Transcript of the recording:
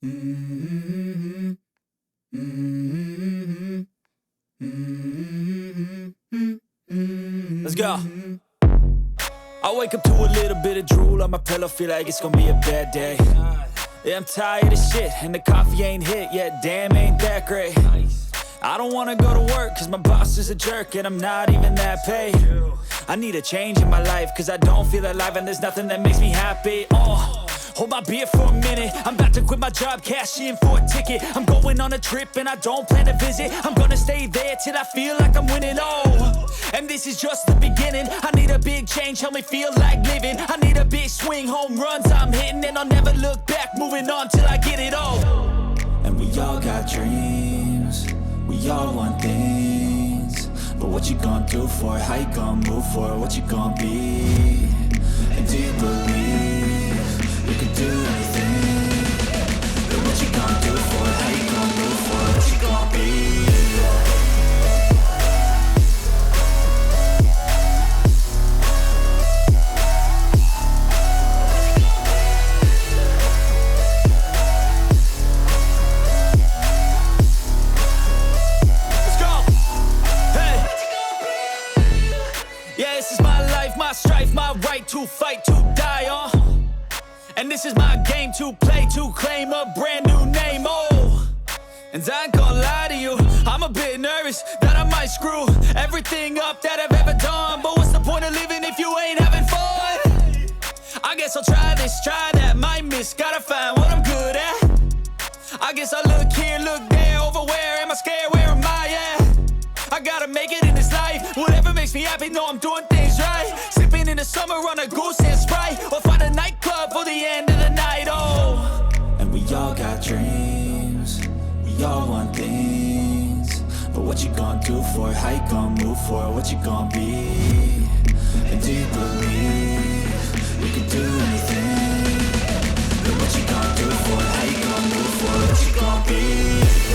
Mm-hmm. Mm-hmm. Mm-hmm. Let's go. I wake up to a little bit of drool on my pillow, feel like it's gonna be a bad day. Yeah, I'm tired of shit, and the coffee ain't hit yet, damn, ain't that great. I don't wanna go to work, cause my boss is a jerk, and I'm not even that paid. I need a change in my life, cause I don't feel alive, and there's nothing that makes me happy. Hold my beer for a minute, I'm about to quit my job, cash in for a ticket. I'm going on a trip and I don't plan to visit. I'm gonna stay there till I feel like I'm winning, and this is just the beginning. I need a big change, help me feel like living. I need a big swing, home runs I'm hitting, and I'll never look back, moving on till I get it all. And we all got dreams, we all want things, but what you gonna do for it? How you gonna move for it? What you gonna be? And do you believe you can do anything? But what you gonna do for it? How you gonna move for it? What you gonna be? My strife, my right to fight, to die on. And this is my game to play, to claim a brand new name, And I ain't gonna lie to you, I'm a bit nervous that I might screw everything up that I've ever done. But what's the point of living if you ain't having fun? I guess I'll try this, try that, might miss, gotta find what I'm good at. I guess I look here, look there, over where am I scared, where am I at? I gotta make it in this life, whatever makes me happy, know I'm doing things right. Sipping in the summer on a goose and Sprite, or find a nightclub for the end of the night, And we all got dreams, we all want things, but what you gonna do for it? How you gonna move for it? What you gonna be? And do you believe you can do anything? But what you gonna do for it? How you gonna move for it? What you gonna be?